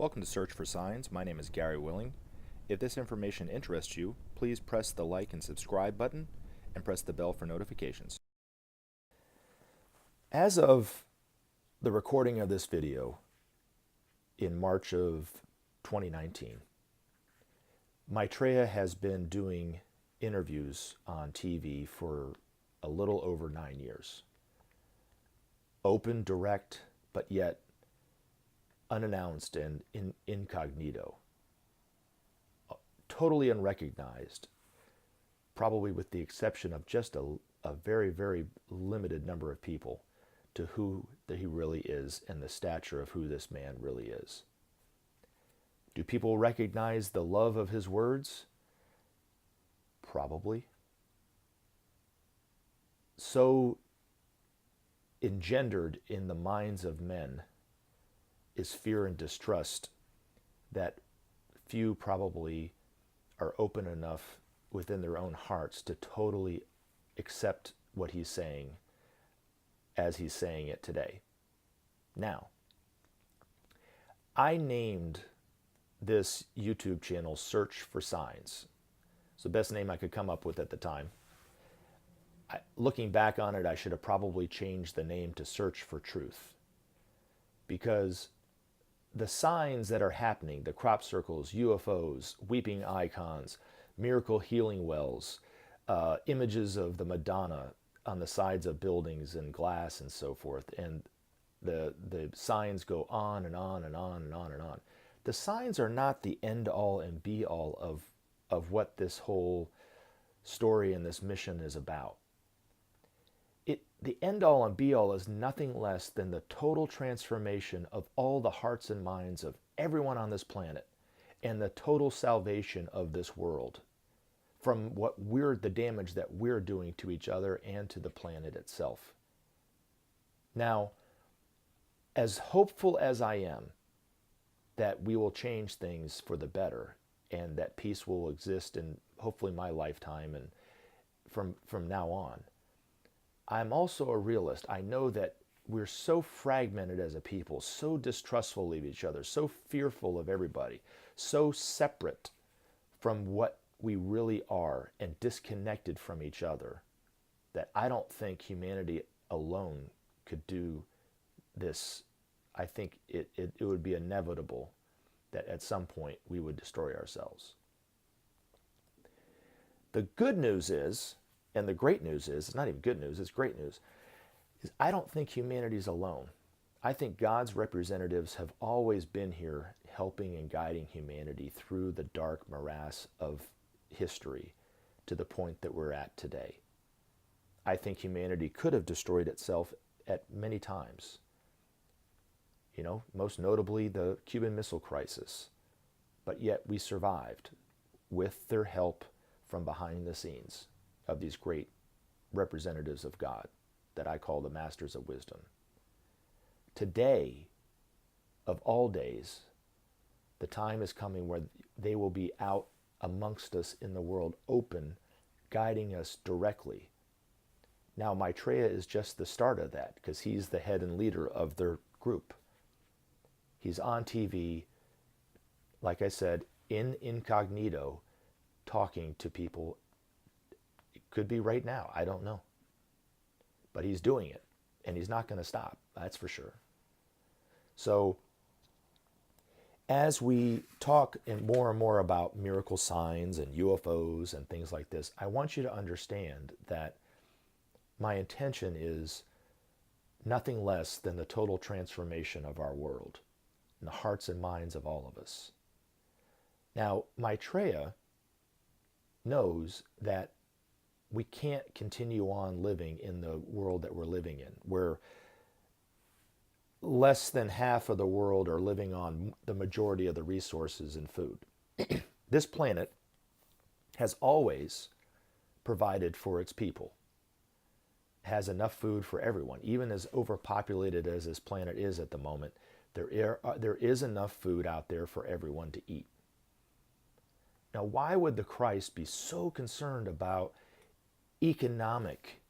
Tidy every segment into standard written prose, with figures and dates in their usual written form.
Welcome to Search for Signs. My name is Gary Willing. If this information interests you, please press the like and subscribe button and press the bell for notifications. As of the recording of this video in March of 2019, Maitreya has been doing interviews on TV for a little over 9 years. Open, direct, but yet unannounced and incognito. Totally unrecognized, probably with the exception of just a very, very limited number of people to who he really is and the stature of who this man really is. Do people recognize the love of his words? Probably. So engendered in the minds of men is fear and distrust that few probably are open enough within their own hearts to totally accept what he's saying as he's saying it today. Now, I named this YouTube channel Search for Signs. It's the best name I could come up with at the time. Looking back on it, I should have probably changed the name to Search for Truth, because the signs that are happening, the crop circles, UFOs, weeping icons, miracle healing wells, images of the Madonna on the sides of buildings and glass and so forth, and the signs go on and on and on and on and on. The signs are not the end all and be all of what this whole story and this mission is about. The end all and be all is nothing less than the total transformation of all the hearts and minds of everyone on this planet and the total salvation of this world from the damage that we're doing to each other and to the planet itself. Now, as hopeful as I am that we will change things for the better and that peace will exist in hopefully my lifetime and from now on, I'm also a realist. I know that we're so fragmented as a people, so distrustful of each other, so fearful of everybody, so separate from what we really are and disconnected from each other, that I don't think humanity alone could do this. I think it would be inevitable that at some point we would destroy ourselves. The good news is, and the great news is, it's not even good news, it's great news, is I don't think humanity's alone. I think God's representatives have always been here helping and guiding humanity through the dark morass of history to the point that we're at today. I think humanity could have destroyed itself at many times. You know, most notably the Cuban Missile Crisis. But yet we survived with their help from behind the scenes of these great representatives of God that I call the masters of wisdom. Today, of all days, the time is coming where they will be out amongst us in the world, open, guiding us directly. Now, Maitreya is just the start of that because he's the head and leader of their group. He's on TV, like I said, in incognito, talking to people. Could be right now, I don't know. But he's doing it, and he's not going to stop, that's for sure. So, as we talk more and more about miracle signs and UFOs and things like this, I want you to understand that my intention is nothing less than the total transformation of our world and the hearts and minds of all of us. Now, Maitreya knows that we can't continue on living in the world that we're living in, where less than half of the world are living on the majority of the resources and food. This planet has always provided for its people, has enough food for everyone. Even as overpopulated as this planet is at the moment, there is enough food out there for everyone to eat. Now, why would the Christ be so concerned about economic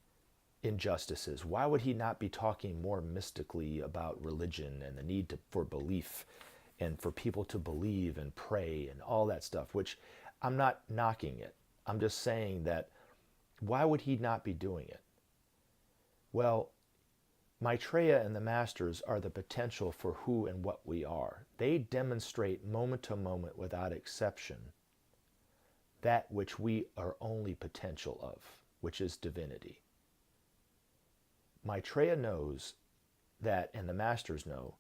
injustices? Why would he not be talking more mystically about religion and the need for belief and for people to believe and pray and all that stuff, which I'm not knocking it. I'm just saying that why would he not be doing it? Well, Maitreya and the Masters are the potential for who and what we are. They demonstrate moment to moment without exception that which we are only potential of, which is divinity. Maitreya knows that, and the Masters know,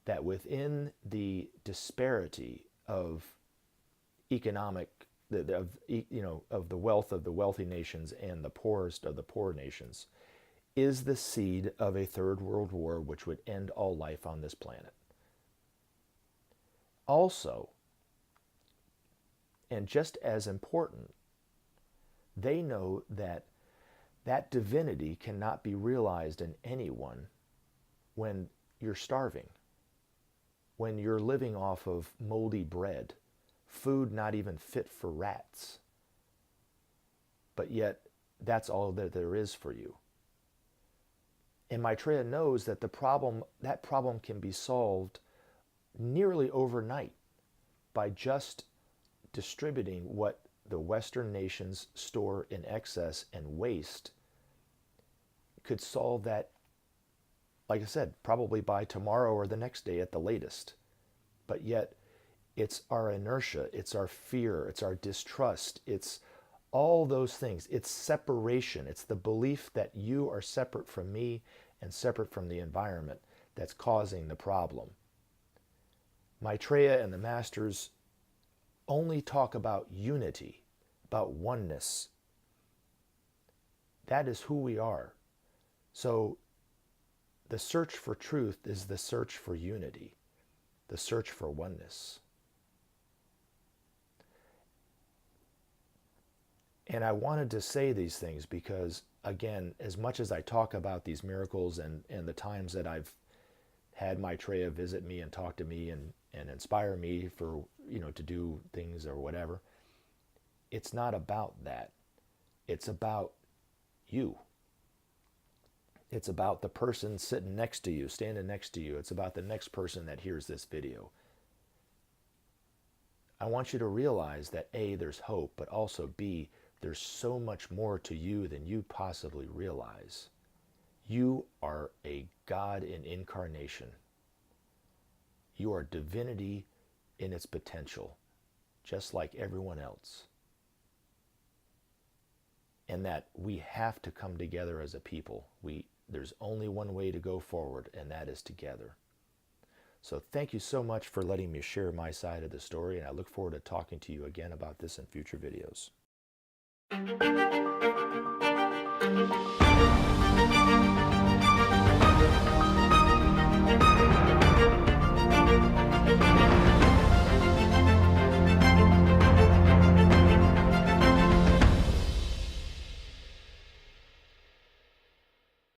that within the disparity of economic, of the wealth of the wealthy nations and the poorest of the poor nations, is the seed of a third world war which would end all life on this planet. Also, and just as important, they know that that divinity cannot be realized in anyone when you're starving, when you're living off of moldy bread, food not even fit for rats, but yet that's all that there is for you. And Maitreya knows that that problem can be solved nearly overnight by just distributing what the Western nations store in excess and waste. Could solve that, like I said, probably by tomorrow or the next day at the latest. But yet, it's our inertia, it's our fear, it's our distrust, it's all those things. It's separation. It's the belief that you are separate from me and separate from the environment that's causing the problem. Maitreya and the Masters only talk about unity, about oneness. That is who we are. So the search for truth is the search for unity, the search for oneness. And I wanted to say these things because, again, as much as I talk about these miracles and the times that I've had Maitreya visit me and talk to me and inspire me for, to do things or whatever, it's not about that. It's about you. It's about the person sitting next to you, standing next to you. It's about the next person that hears this video. I want you to realize that A, there's hope, but also B, there's so much more to you than you possibly realize. You are a God in incarnation. You are divinity in its potential, just like everyone else. And that we have to come together as a people. There's only one way to go forward, and that is together. So thank you so much for letting me share my side of the story, and I look forward to talking to you again about this in future videos.